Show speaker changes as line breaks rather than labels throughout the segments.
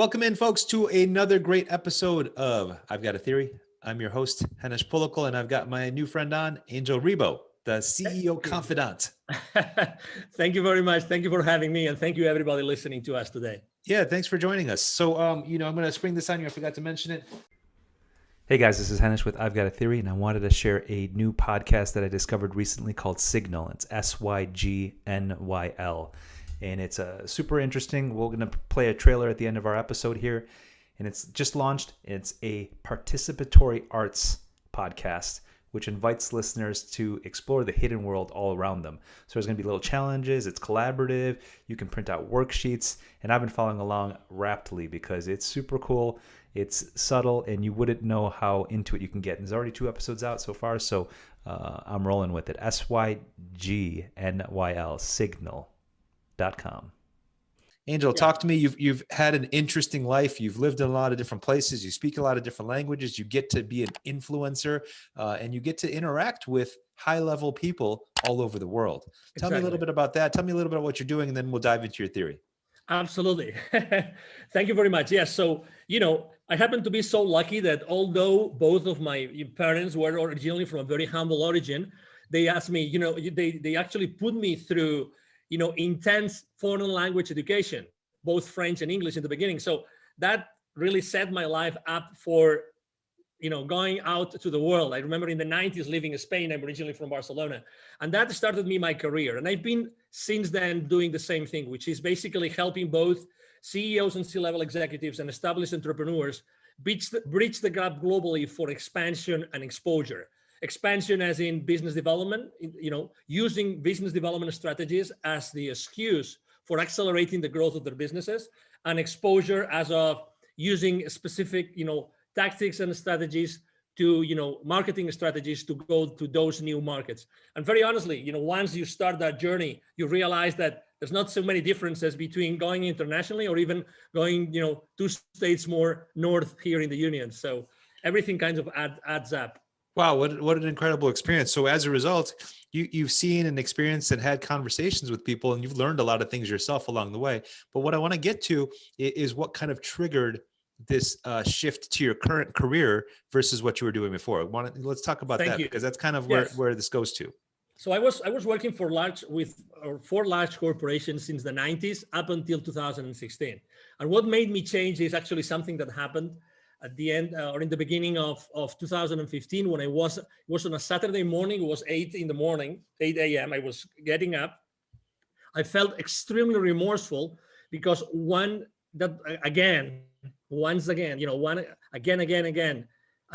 Welcome in, folks, to another great episode of I've Got a Theory. I'm your host, Henish Pulickal, and I've got my new friend on, 𝐸𝐻𝐸, the CEO Confidant.
Thank you very much. Thank you for having me, and thank you everybody listening to us today.
Yeah, thanks for joining us. So, I'm going to spring this on you. I forgot to mention it. Hey guys, this is Henish with I've Got a Theory, and I wanted to share a new podcast that I discovered recently called Signal. It's �SYGNYL. And it's super interesting. We're going to play a trailer at the end of our episode here. And it's just launched. It's a participatory arts podcast, which invites listeners to explore the hidden world all around them. So there's going to be little challenges. It's collaborative. You can print out worksheets. And I've been following along raptly because it's super cool. It's subtle, and you wouldn't know how into it you can get. And there's already 2 episodes out so far, so I'm rolling with it. �SYGNYL, Signal. Angel, talk to me. You've had an interesting life. You've lived in a lot of different places. You speak a lot of different languages. You get to be an influencer, and you get to interact with high-level people all over the world. Tell me a little bit about that. Tell me a little bit about what you're doing, and then we'll dive into your theory.
Absolutely. Thank you very much. Yes. So, I happen to be so lucky that although both of my parents were originally from a very humble origin, they asked me, they actually put me through intense foreign language education, both French and English in the beginning. So that really set my life up for, going out to the world. I remember in the 90s living in Spain. I'm originally from Barcelona. And that started me my career. And I've been since then doing the same thing, which is basically helping both CEOs and C-level executives and established entrepreneurs bridge the gap globally for expansion and exposure. Expansion as in business development, using business development strategies as the excuse for accelerating the growth of their businesses, and exposure as of using specific, tactics and strategies to, marketing strategies to go to those new markets. And very honestly, once you start that journey, you realize that there's not so many differences between going internationally or even going, 2 states more north here in the Union. So everything kind of adds up.
Wow, what an incredible experience. So as a result, you've seen and experienced and had conversations with people, and you've learned a lot of things yourself along the way. But what I want to get to is what kind of triggered this shift to your current career versus what you were doing before. Let's talk about that, because that's kind of where this goes to.
So I was working for large corporations since the 90s up until 2016. And what made me change is actually something that happened at the end or in the beginning of 2015, when it was on a Saturday morning. It was 8 a.m. I was getting up. I felt extremely remorseful because again, I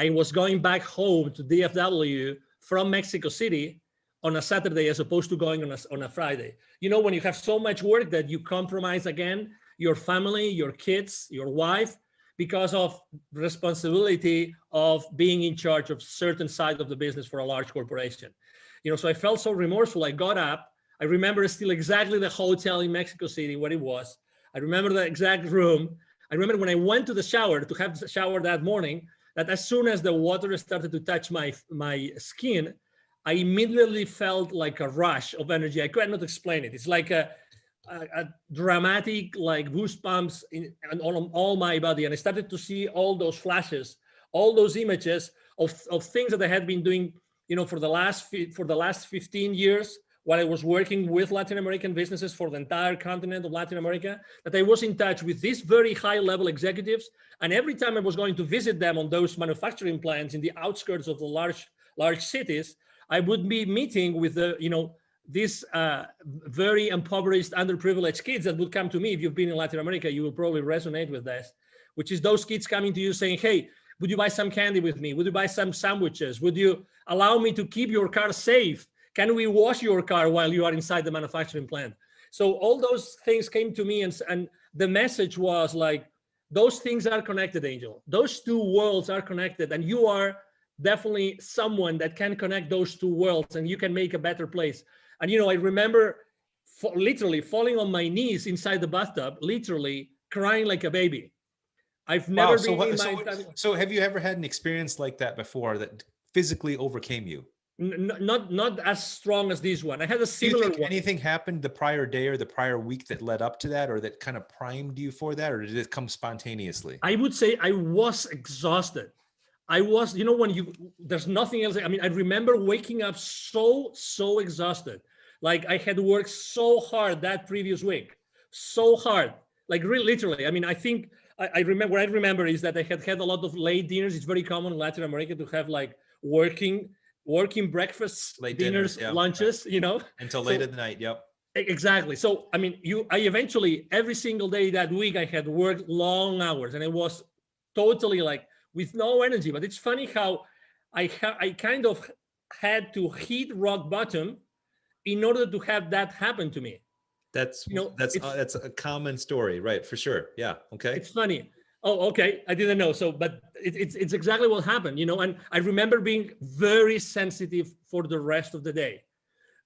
was going back home to DFW from Mexico City on a Saturday as opposed to going on a Friday. When you have so much work that you compromise again your family, your kids, your wife, because of responsibility of being in charge of certain side of the business for a large corporation. So I felt so remorseful. I got up. I remember still exactly the hotel in Mexico City, what it was. I remember the exact room. I remember when I went to the shower to have the shower that morning, that as soon as the water started to touch my skin, I immediately felt like a rush of energy. I could not explain it. It's like a dramatic, like goosebumps on all my body. And I started to see all those flashes, all those images of things that I had been doing, for the last 15 years while I was working with Latin American businesses for the entire continent of Latin America, that I was in touch with these very high level executives. And every time I was going to visit them on those manufacturing plants in the outskirts of the large cities, I would be meeting with these very impoverished, underprivileged kids that would come to me. If you've been in Latin America, you will probably resonate with this, which is those kids coming to you saying, hey, would you buy some candy with me? Would you buy some sandwiches? Would you allow me to keep your car safe? Can we wash your car while you are inside the manufacturing plant? So all those things came to me, and the message was like, those things are connected, Angel. Those 2 worlds are connected, and you are definitely someone that can connect those 2 worlds, and you can make a better place. And, I remember literally falling on my knees inside the bathtub, literally crying like a baby. I've never been in my...
So have you ever had an experience like that before that physically overcame you?
Not as strong as this one. I had a
Do you
similar
think
one.
anything happened the prior day or the prior week that led up to that, or that kind of primed you for that, or did it come spontaneously?
I would say I was exhausted. I was, when there's nothing else. I mean, I remember waking up so exhausted. Like I had worked so hard that previous week, so hard, like really literally. I mean, I think I remember, what I remember is that I had a lot of late dinners. It's very common in Latin America to have like working breakfasts,
Late
dinners,
yeah.
lunches,
Until late at night. Yep.
Exactly. So, I mean, I eventually, every single day that week, I had worked long hours, and it was totally like with no energy. But it's funny how I kind of had to hit rock bottom in order to have that happen to me.
That's a common story, right? For sure. Yeah. Okay.
It's funny. Oh, okay. I didn't know. So, but it's exactly what happened, and I remember being very sensitive for the rest of the day.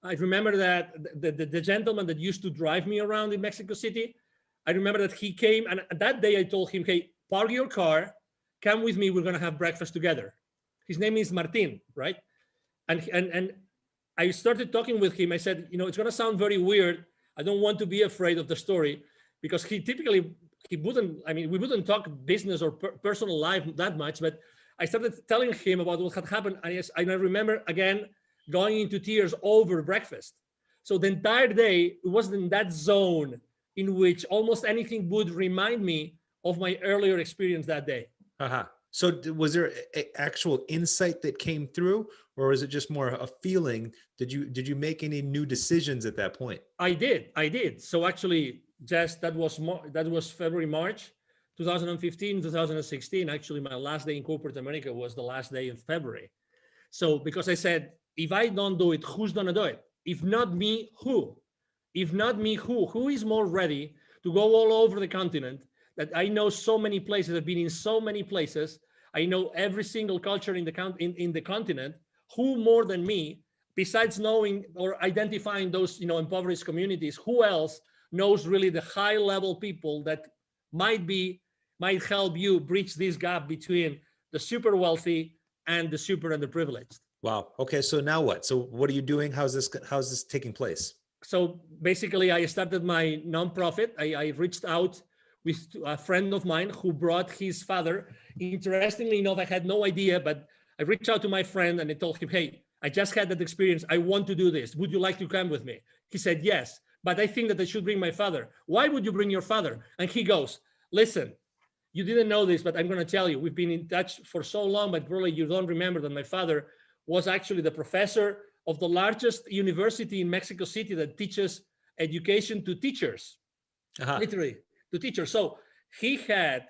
I remember that the gentleman that used to drive me around in Mexico City, I remember that he came, and that day I told him, hey, park your car, come with me, we're going to have breakfast together. His name is Martin, right? And I started talking with him. I said, it's going to sound very weird. I don't want to be afraid of the story, because we wouldn't talk business or personal life that much, but I started telling him about what had happened. And I remember again, going into tears over breakfast. So the entire day, it was in that zone in which almost anything would remind me of my earlier experience that day.
Uh-huh. So was there an actual insight that came through, or was it just more a feeling? Did you make any new decisions at that point?
I did. So actually, that was February, March, 2015, 2016. Actually, my last day in corporate America was the last day in February. So because I said, if I don't do it, who's gonna do it? If not me, who? If not me, who? Who is more ready to go all over the continent? That I know so many places, I've been in so many places. I know every single culture in the continent. Who more than me, besides knowing or identifying those impoverished communities, who else knows really the high level people that might help you bridge this gap between the super wealthy and the super underprivileged?
Wow. Okay. So now what? So what are you doing? How's this taking place?
So basically, I started my nonprofit. I reached out with a friend of mine who brought his father. Interestingly enough, I had no idea, but I reached out to my friend and I told him, hey, I just had that experience. I want to do this. Would you like to come with me? He said, yes, but I think that I should bring my father. Why would you bring your father? And he goes, listen, you didn't know this, but I'm going to tell you, we've been in touch for so long, but probably you don't remember that my father was actually the professor of the largest university in Mexico City that teaches education to teachers, literally to teachers. So he had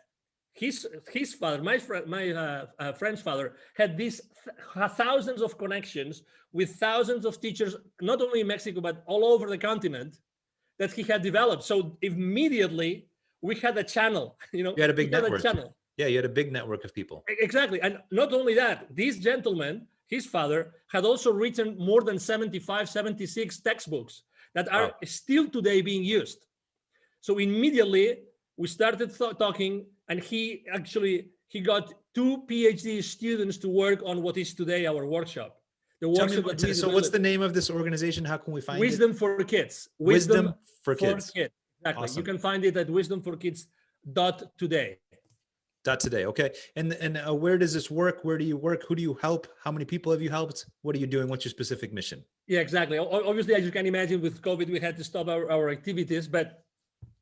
his father, my friend's father, had these thousands of connections with thousands of teachers, not only in Mexico, but all over the continent that he had developed. So immediately we had a channel,
You had a big network.
Channel.
Yeah, you had a big network of people.
Exactly. And not only that, this gentleman, his father, had also written more than 75, 76 textbooks that are still today being used. So immediately we started talking, and he got 2 PhD students to work on what is today our workshop.
So what's the name of this organization? How can we find
Wisdom
it?
for Kids.
Wisdom for Kids.
Exactly.
Awesome.
You can find it at wisdomforkids.today.
Today. Okay. And where does this work? Where do you work? Who do you help? How many people have you helped? What are you doing? What's your specific mission?
Yeah, exactly. Obviously, as you can imagine, with COVID, we had to stop our activities. But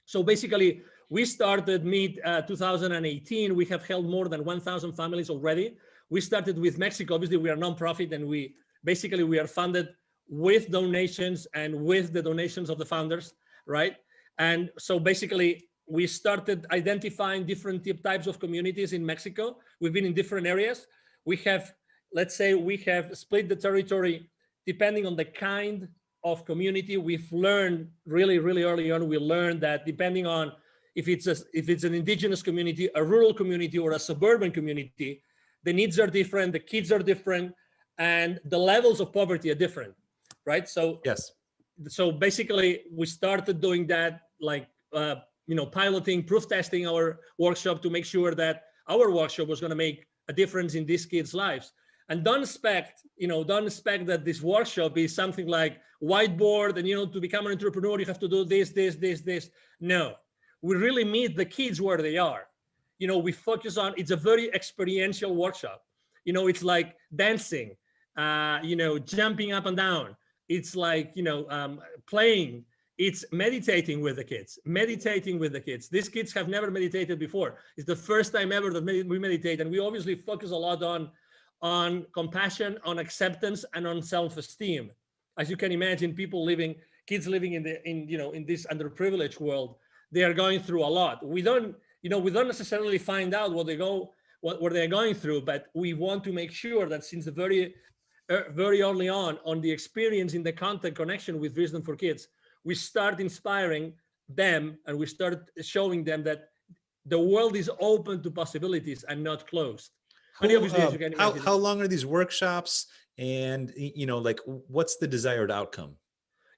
so basically, we started mid-2018. We have helped more than 1,000 families already. We started with Mexico. Obviously, we are a nonprofit, and we are funded with donations and with the donations of the founders, right? And so basically, we started identifying different types of communities in Mexico. We've been in different areas. We have split the territory depending on the kind of community. We've learned really, really early on, we learned that depending on if it's an indigenous community, a rural community, or a suburban community, the needs are different, the kids are different, and the levels of poverty are different, right? So
yes.
So basically, we started doing that, like piloting, proof testing our workshop to make sure that our workshop was going to make a difference in these kids' lives. And don't expect that this workshop is something like whiteboard and, to become an entrepreneur, you have to do this. No, we really meet the kids where they are. We focus on, it's a very experiential workshop. It's like dancing, jumping up and down. It's like, playing. It's meditating with the kids. These kids have never meditated before. It's the first time ever that we meditate. And we obviously focus a lot on compassion, on acceptance, and on self-esteem. As you can imagine, kids living in this underprivileged world, they are going through a lot. We don't necessarily find out what they're going through, but we want to make sure that since the very early on the experience in the contact connection with Wisdom for Kids, we start inspiring them and we start showing them that the world is open to possibilities and not closed.
How long are these workshops, and like what's the desired outcome?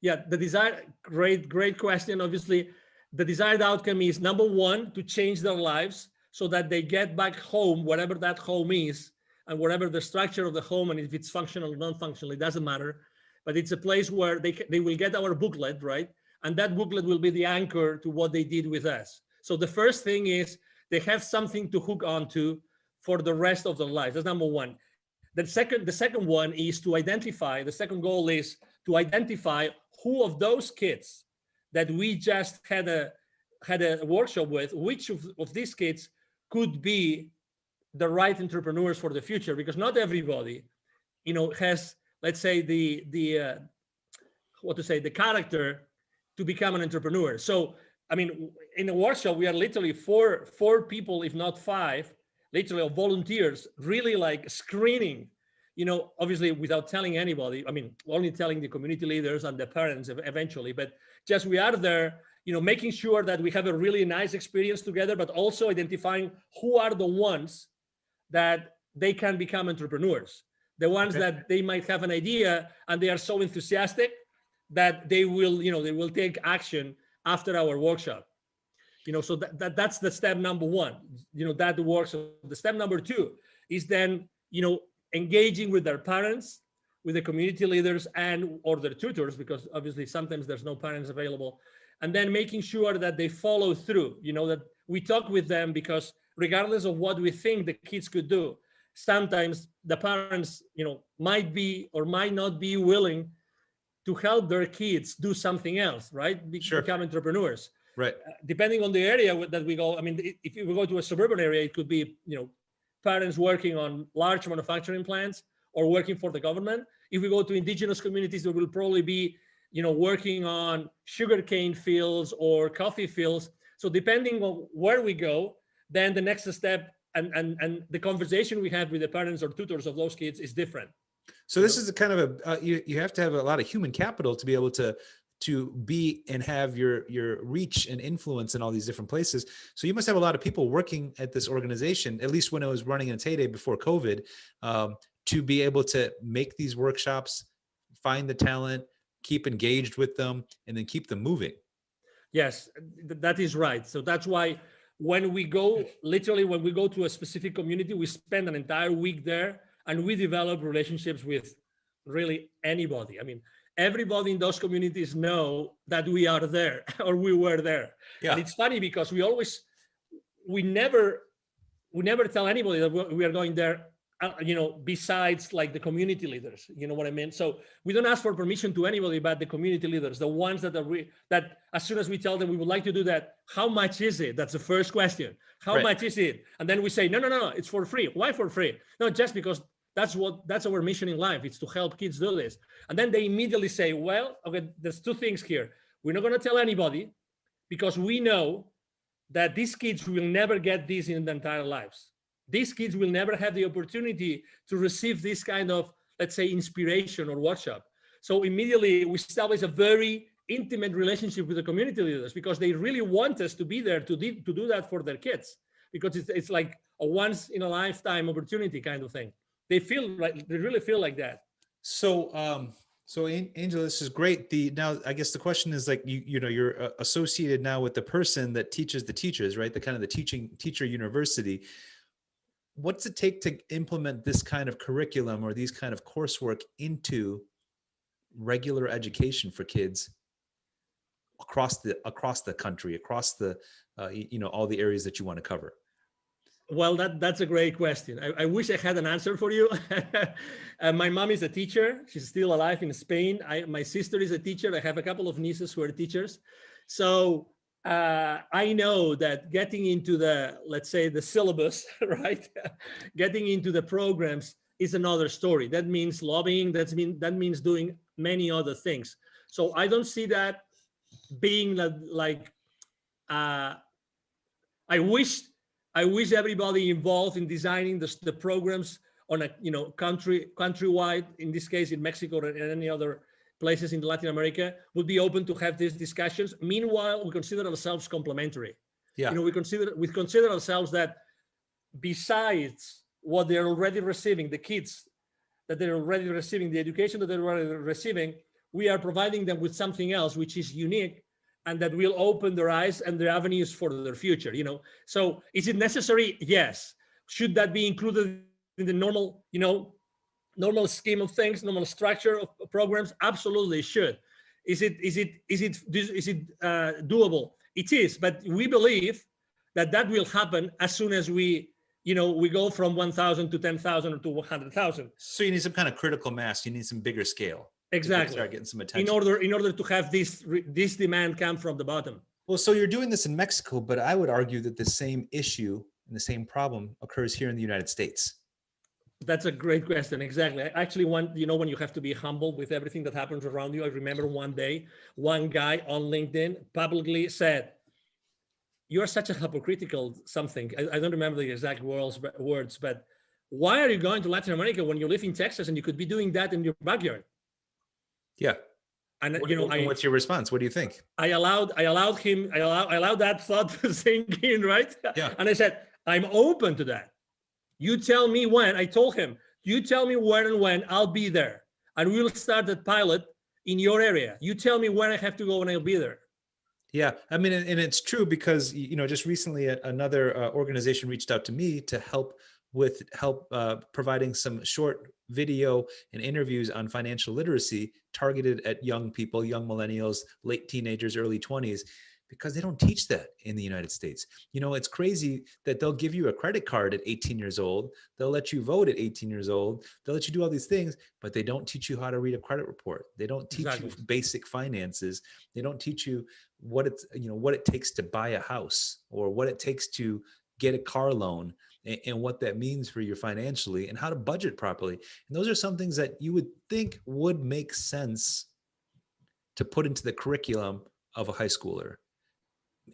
Yeah, great question. Obviously, the desired outcome is, number one, to change their lives so that they get back home, whatever that home is, and whatever the structure of the home, and if it's functional or non-functional, it doesn't matter. But it's a place where they will get our booklet, right? And that booklet will be the anchor to what they did with us. So the first thing is they have something to hook onto for the rest of their lives. That's number one. The second one is to identify, the second goal is to identify who of those kids that we just had a workshop with, which of these kids could be the right entrepreneurs for the future, because not everybody, has, let's say, the character to become an entrepreneur. So, I mean, in a workshop, we are literally four people, if not five, literally of volunteers, really like screening, obviously without telling anybody. I mean, only telling the community leaders and the parents eventually, but just we are there, making sure that we have a really nice experience together, but also identifying who are the ones that they can become entrepreneurs. The ones that they might have an idea and they are so enthusiastic that they will take action after our workshop. So that's the step number one, that works. The step number two is then, engaging with their parents, with the community leaders or their tutors, because obviously sometimes there's no parents available, and then making sure that they follow through, that we talk with them, because regardless of what we think the kids could do, sometimes the parents, might be or might not be willing to help their kids do something else, right?
Sure.
Become entrepreneurs.
Right.
Depending on the area that we go, I mean, if you go to a suburban area, it could be, parents working on large manufacturing plants or working for the government. If we go to indigenous communities, there will probably be, working on sugarcane fields or coffee fields. So depending on where we go, then the next step and the conversation we have with the parents or tutors of those kids is different.
So this is a kind of you have to have a lot of human capital to be able to be and have your reach and influence in all these different places. So you must have a lot of people working at this organization, at least when it was running in its heyday before COVID, to be able to make these workshops, find the talent, keep engaged with them, and then keep them moving.
Yes, that is right. So that's why when we go to a specific community, we spend an entire week there and we develop relationships with really anybody. I mean, everybody in those communities know that we are there or we were there. Yeah. And it's funny because we never tell anybody that we are going there, besides like the community leaders, you know what I mean? So we don't ask for permission to anybody but the community leaders, the ones that as soon as we tell them we would like to do that, how much is it? That's the first question. How much is it? And then we say, no, it's for free. Why for free? No, just because that's our mission in life. It's to help kids do this. And then they immediately say, well, okay, there's two things here. We're not going to tell anybody because we know that these kids will never get this in their entire lives. These kids will never have the opportunity to receive this kind of, let's say, inspiration or workshop. So immediately we establish a very intimate relationship with the community leaders because they really want us to be there to do that for their kids, because it's like a once in a lifetime opportunity kind of thing. They really feel like that.
So, Angel, this is great. Now, I guess the question is like, you're associated now with the person that teaches the teachers, right? The kind of the teacher university. what's it take to implement this kind of curriculum or these kind of coursework into regular education for kids across the country, across the all the areas that you want to cover?
Well, that's a great question. I wish I had an answer for you. My mom is a teacher. She's still alive in Spain. My sister is a teacher. I have a couple of nieces who are teachers. So I know that getting into the, let's say, the syllabus, right? Getting into the programs is another story. That means lobbying. That means doing many other things. So I don't see that being like I wish everybody involved in designing the programs on a countrywide, in this case in Mexico or in any other places in Latin America, would be open to have these discussions. Meanwhile, we consider ourselves complementary.
Yeah.
We consider ourselves that besides what they're already receiving, the kids that they're already receiving, the education that they're already receiving, we are providing them with something else which is unique and that will open their eyes and their avenues for their future. So is it necessary? Yes. Should that be included in the normal scheme of things, normal structure of programs? Absolutely should. Is it doable? It is, but we believe that will happen as soon as we go from 1,000 to 10,000 or to 100,000.
So you need some kind of critical mass. You need some bigger scale.
Exactly.
Start getting some attention.
In order to have this demand come from the bottom.
Well, so you're doing this in Mexico, but I would argue that the same issue and the same problem occurs here in the United States.
That's a great question. Exactly. Actually, when you have to be humble with everything that happens around you. I remember one day, one guy on LinkedIn publicly said, "You are such a hypocritical something." I don't remember the exact words, but why are you going to Latin America when you live in Texas and you could be doing that in your backyard?
Yeah.
And
what's your response? What do you think?
I allowed that thought to sink in, right?
Yeah.
And I said, I'm open to that. You tell me when. I told him, you tell me where and when, I'll be there. And we'll start that pilot in your area. You tell me when I have to go and I'll be there.
Yeah, I mean, and it's true because, just recently another organization reached out to me to help providing some short video and interviews on financial literacy targeted at young people, young millennials, late teenagers, early 20s, because they don't teach that in the United States. It's crazy that they'll give you a credit card at 18 years old. They'll let you vote at 18 years old. They'll let you do all these things, but they don't teach you how to read a credit report. They don't teach you basic finances. They don't teach you what it takes to buy a house or what it takes to get a car loan and what that means for you financially and how to budget properly. And those are some things that you would think would make sense to put into the curriculum of a high schooler.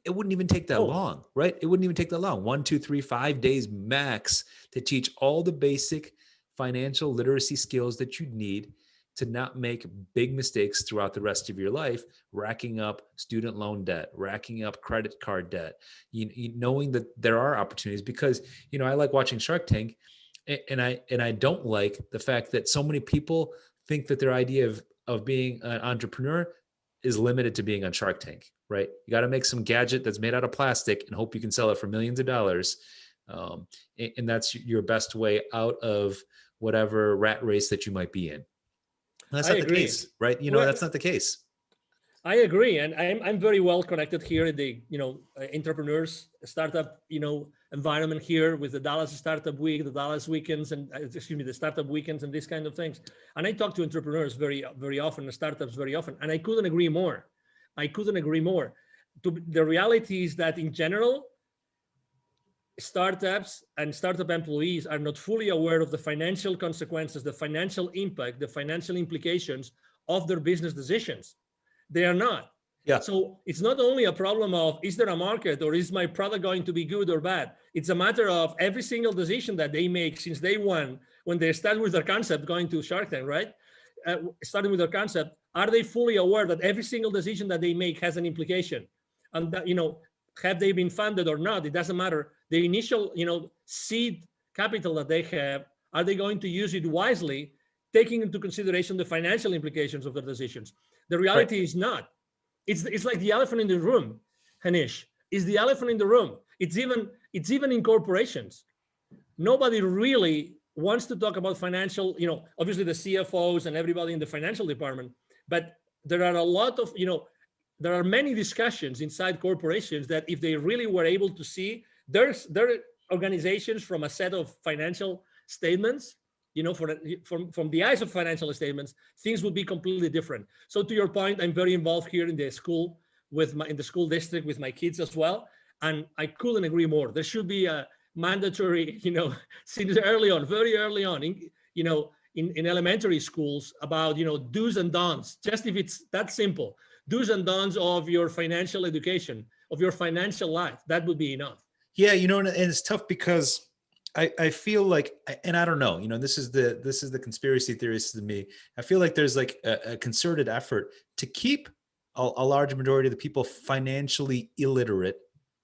It wouldn't even take that long, right? It wouldn't even take that long. 1, 2, 3, 5 days max to teach all the basic financial literacy skills that you need to not make big mistakes throughout the rest of your life, racking up student loan debt, racking up credit card debt, knowing that there are opportunities. Because, I like watching Shark Tank, and I don't like the fact that so many people think that their idea of being an entrepreneur is limited to being on Shark Tank, right? You got to make some gadget that's made out of plastic and hope you can sell it for millions of dollars. And that's your best way out of whatever rat race that you might be in. That's not the case, right? That's not the case.
I agree. And I'm very well connected here in the, entrepreneurs startup, environment here with the Dallas Startup Week, the Dallas Weekends, and the Startup Weekends and these kind of things. And I talk to entrepreneurs very, very often, and startups very often, and I couldn't agree more. The reality is that in general, startups and startup employees are not fully aware of the financial consequences, the financial impact, the financial implications of their business decisions. They are not.
Yeah.
So it's not only a problem of, is there a market or is my product going to be good or bad? It's a matter of every single decision that they make since day one, when they start with their concept, going to Shark Tank, right? Starting with their concept, are they fully aware that every single decision that they make has an implication? And that, have they been funded or not? It doesn't matter. The initial, seed capital that they have, are they going to use it wisely, taking into consideration the financial implications of their decisions? The reality is not. It's like the elephant in the room, Henish. It's the elephant in the room. It's even in corporations. nobody really wants to talk about financial, obviously the CFOs and everybody in the financial department, but there are a lot of, there are many discussions inside corporations that if they really were able to see their organizations from a set of financial statements, from the eyes of financial statements, things would be completely different. So to your point, I'm very involved here in the school in the school district with my kids as well. And I couldn't agree more. There should be a mandatory, since early on, very early on, in elementary schools about, do's and don'ts, just if it's that simple, do's and don'ts of your financial education, of your financial life. That would be enough.
Yeah. And it's tough because I feel like, and I don't know, this is the conspiracy theorist in me. I feel like there's like a concerted effort to keep a large majority of the people financially illiterate.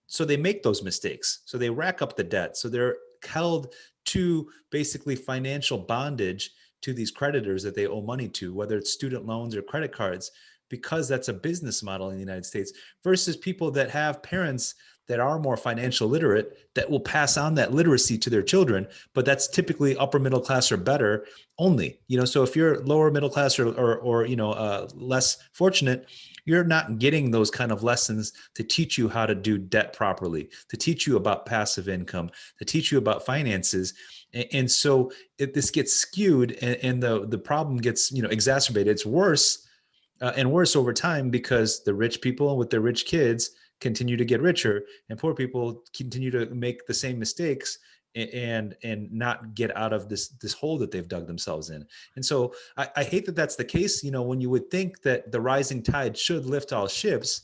So they make those mistakes. So they rack up the debt. So they're held to basically financial bondage to these creditors that they owe money to, whether it's student loans or credit cards, because that's a business model in the United States, versus people that have parents that are more financial literate that will pass on that literacy to their children. But that's typically upper middle class or better only. So if you're lower middle class or less fortunate, you're not getting those kind of lessons to teach you how to do debt properly, to teach you about passive income, to teach you about finances. And so if this gets skewed and the problem gets, exacerbated, it's worse and worse over time, because the rich people with their rich kids continue to get richer, and poor people continue to make the same mistakes and not get out of this hole that they've dug themselves in. And so I hate that that's the case. When you would think that the rising tide should lift all ships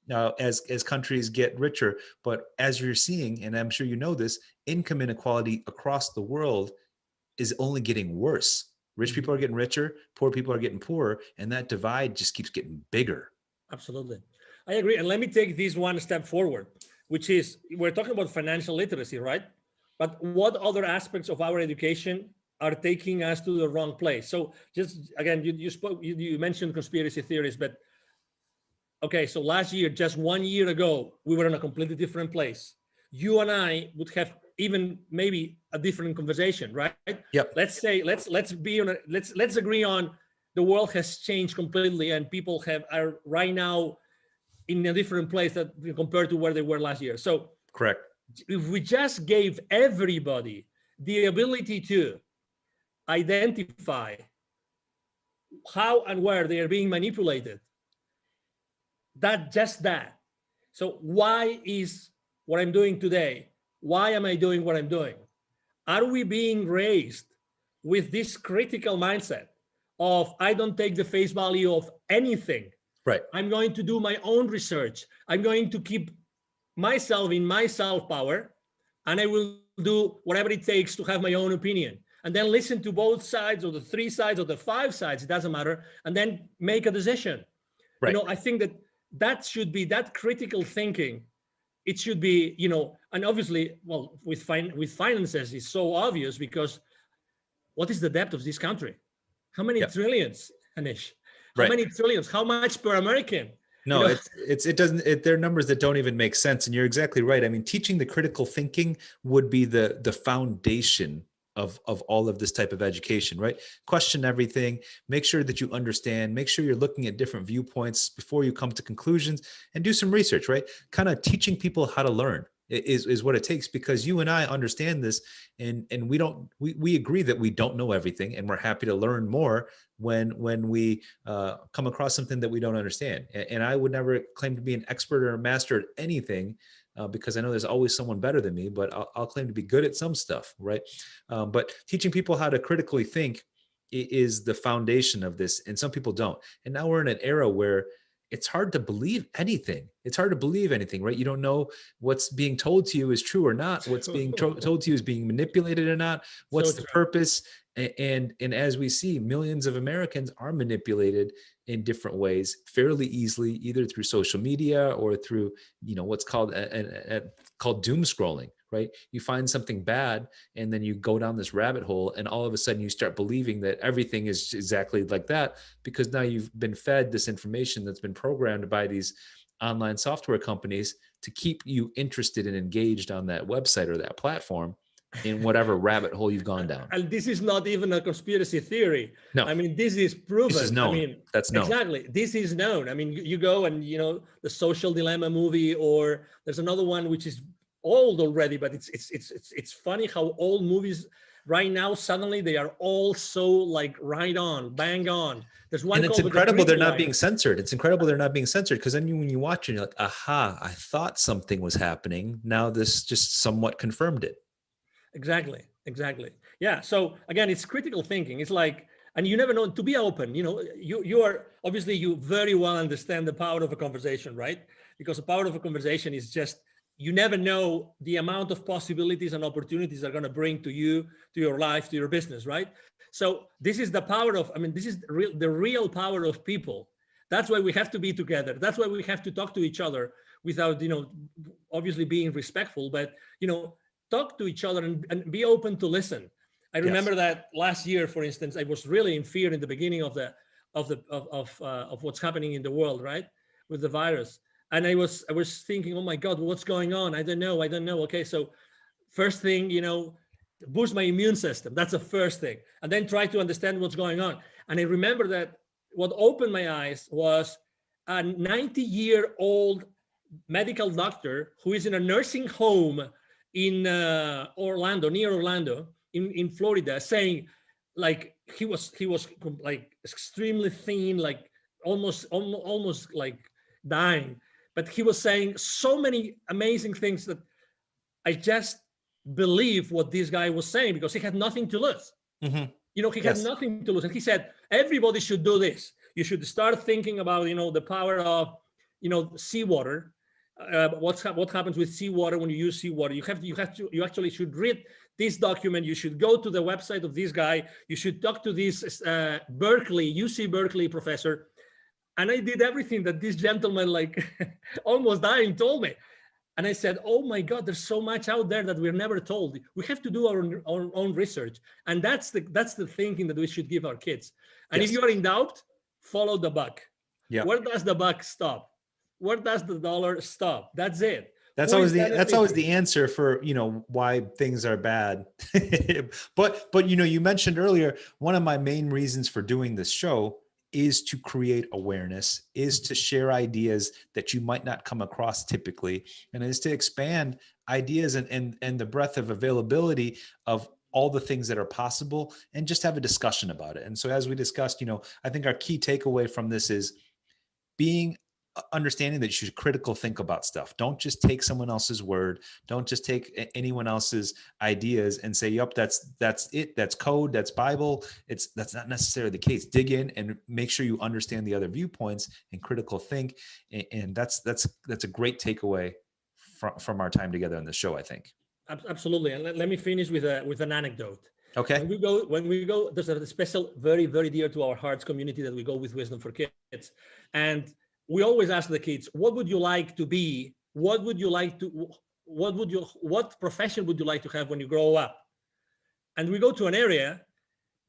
as countries get richer, but as you're seeing, and I'm sure you know this, income inequality across the world is only getting worse. Rich people are getting richer, poor people are getting poorer, and that divide just keeps getting bigger.
Absolutely. I agree. And let me take this one step forward, which is, we're talking about financial literacy, right? But what other aspects of our education are taking us to the wrong place? So just, again, you mentioned conspiracy theories, but okay, so last year, just 1 year ago, we were in a completely different place. You and I would have even maybe a different conversation, right?
Yep.
Let's say, let's agree on the world has changed completely, and people are right now in a different place that compared to where they were last year. So
correct.
If we just gave everybody the ability to identify how and where they are being manipulated, that. So why is what I'm doing today? Why am I doing what I'm doing? Are we being raised with this critical mindset of, I don't take the face value of anything.
Right.
I'm going to do my own research. I'm going to keep myself in my self-power, and I will do whatever it takes to have my own opinion, and then listen to both sides, or the 3 sides, or the 5 sides, it doesn't matter, and then make a decision.
Right.
I think that should be that critical thinking. It should be, and obviously, well, with finances, it's so obvious, because what is the debt of this country? How many trillions, Henish? How many trillions? How much per American?
No, they're numbers that don't even make sense. And you're exactly right. I mean, teaching the critical thinking would be the foundation of all of this type of education, right? Question everything, make sure that you understand, make sure you're looking at different viewpoints before you come to conclusions, and do some research, right? Kind of teaching people how to learn is what it takes, because you and I understand this, and we agree that we don't know everything, and we're happy to learn more when we come across something that we don't understand. And I would never claim to be an expert or a master at anything, because I know there's always someone better than me, but I'll claim to be good at some stuff, right? But teaching people how to critically think is the foundation of this, and some people don't. And now we're in an era where it's hard to believe anything. It's hard to believe anything, right? You don't know what's being told to you is true or not. What's being told to you is being manipulated or not. What's the purpose? And as we see, millions of Americans are manipulated in different ways fairly easily, either through social media or through, what's called called doom scrolling, right? You find something bad, and then you go down this rabbit hole, and all of a sudden you start believing that everything is exactly like that, because now you've been fed this information that's been programmed by these online software companies to keep you interested and engaged on that website or that platform, in whatever rabbit hole you've gone down.
And this is not even a conspiracy theory.
No.
I mean, this is proven.
This is known.
I mean,
that's known.
Exactly. This is known. I mean, you go and, the Social Dilemma movie, or there's another one which is old already, but it's funny how old movies right now, suddenly they are all so like right on, bang on. There's one.
And it's incredible they're not being censored. It's incredible they're not being censored, because then when you watch it, you're like, aha, I thought something was happening. Now this just somewhat confirmed it.
Exactly. Yeah. So again, it's critical thinking. It's like, and you never know, to be open, you are obviously, you very well understand the power of a conversation, right? Because the power of a conversation is just, you never know the amount of possibilities and opportunities are going to bring to you, to your life, to your business, right? So this is the power of, this is the real power of people. That's why we have to be together. That's why we have to talk to each other without, obviously being respectful, but, talk to each other and be open to listen. I remember that last year, for instance, I was really in fear in the beginning of what's happening in the world, right, with the virus, and I was thinking, oh my God, what's going on? I don't know. Okay, so first thing, boost my immune system. That's the first thing, and then try to understand what's going on. And I remember that what opened my eyes was a 90-year-old medical doctor who is in a nursing home in Orlando, near Orlando, in Florida, saying, like, he was like extremely thin, like almost like dying, but he was saying so many amazing things that I just believe what this guy was saying, because he had nothing to lose.
Mm-hmm.
He had nothing to lose, and he said everybody should do this. You should start thinking about the power of seawater. What happens with seawater when you use seawater? You actually should read this document. You should go to the website of this guy. You should talk to this UC Berkeley professor. And I did everything that this gentleman, like almost dying, told me. And I said, oh my God, there's so much out there that we're never told. We have to do our own research. And that's the thinking that we should give our kids. And if you are in doubt, follow the buck. Yeah. Where does the buck stop? Where does the dollar stop? That's it.
That's always the answer for, why things are bad. but you mentioned earlier, one of my main reasons for doing this show is to create awareness, is to share ideas that you might not come across typically, and is to expand ideas and the breadth of availability of all the things that are possible, and just have a discussion about it. And so as we discussed, I think our key takeaway from this is understanding that you should critical think about stuff. Don't just take someone else's word. Don't just take anyone else's ideas and say, yep, that's it. That's code. That's Bible. That's not necessarily the case. Dig in and make sure you understand the other viewpoints and critical think. And that's a great takeaway from our time together on the show, I think.
Absolutely. And let me finish with an anecdote.
Okay.
When we go, there's a special, very, very dear to our hearts community that we go with Wisdom for Kids. And we always ask the kids, what would you like to be? What profession would you like to have when you grow up? And we go to an area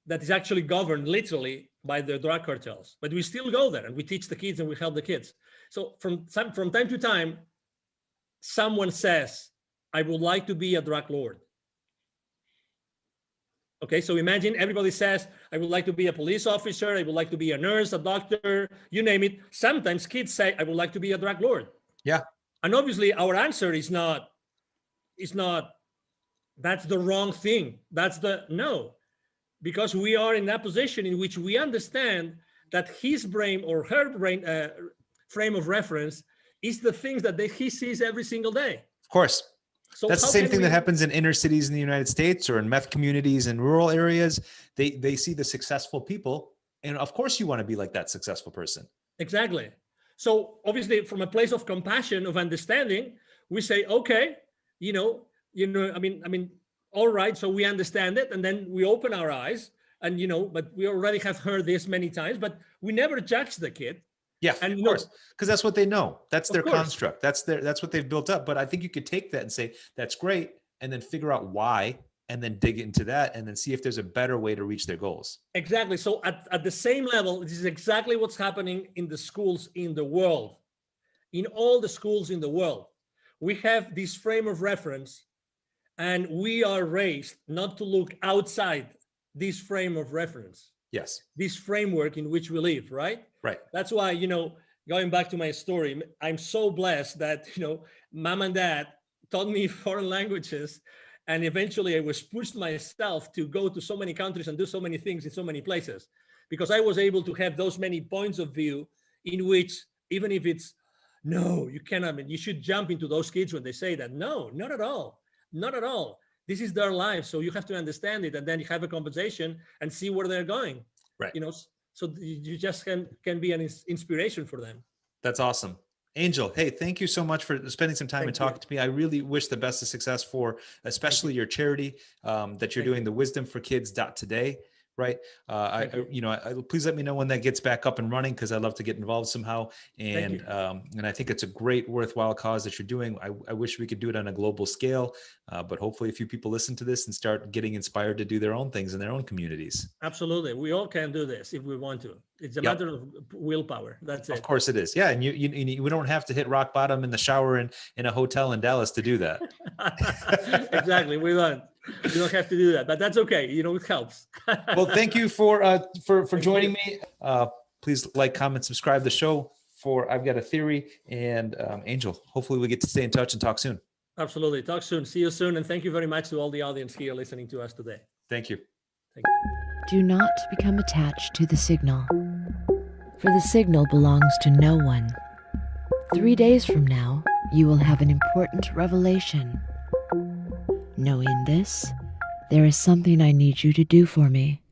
that is actually governed literally by the drug cartels, but we still go there and we teach the kids and we help the kids. So from time to time, someone says, I would like to be a drug lord. Okay, so imagine everybody says, I would like to be a police officer, I would like to be a nurse, a doctor, you name it. Sometimes kids say, I would like to be a drug lord.
Yeah.
And obviously our answer is not, that's the wrong thing. No. Because we are in that position in which we understand that his brain or her brain frame of reference is the things that he sees every single day.
Of course. So that's the same thing that happens in inner cities in the United States or in meth communities in rural areas. They see the successful people, and of course you want to be like that successful person.
Exactly. So obviously from a place of compassion, of understanding, we say, okay, all right, so we understand it, and then we open our eyes, and but we already have heard this many times, but we never judge the kid.
Yeah, of course, because that's what they know. That's their construct. That's what they've built up. But I think you could take that and say, that's great, and then figure out why, and then dig into that, and then see if there's a better way to reach their goals.
Exactly. So at the same level, this is exactly what's happening in the schools in the world. In all the schools in the world, we have this frame of reference, And we are raised not to look outside this frame of reference,
Yes.
this framework in which we live, right?
Right.
That's why, going back to my story, I'm so blessed that, mom and dad taught me foreign languages. And eventually I was pushed myself to go to so many countries and do so many things in so many places, because I was able to have those many points of view in which, even if it's, no, you cannot, I mean, you should jump into those kids when they say that. No, not at all. Not at all. This is their life. So you have to understand it, and then you have a conversation and see where they're going.
Right.
So you just can be an inspiration for them.
That's awesome. Angel, hey, thank you so much for spending some time and talking to me. I really wish the best of success for especially your charity that you're doing, the Wisdom for Kids today. Right. Please let me know when that gets back up and running, because I'd love to get involved somehow. And I think it's a great, worthwhile cause that you're doing. I wish we could do it on a global scale, but hopefully a few people listen to this and start getting inspired to do their own things in their own communities.
Absolutely. We all can do this if we want to. It's a matter of willpower. That's it.
Of course it is. Yeah. And we don't have to hit rock bottom in the shower in a hotel in Dallas to do that.
Exactly. We don't have to do that, but that's okay. It helps.
Well, thank you for joining me. Please like, comment, subscribe the show for I've Got a Theory, and Angel. Hopefully we get to stay in touch and talk soon.
Absolutely. Talk soon. See you soon. And thank you very much to all the audience here listening to us today.
Thank you.
Thank you.
Do not become attached to the signal, for the signal belongs to no one. 3 days from now, you will have an important revelation. Knowing this, there is something I need you to do for me.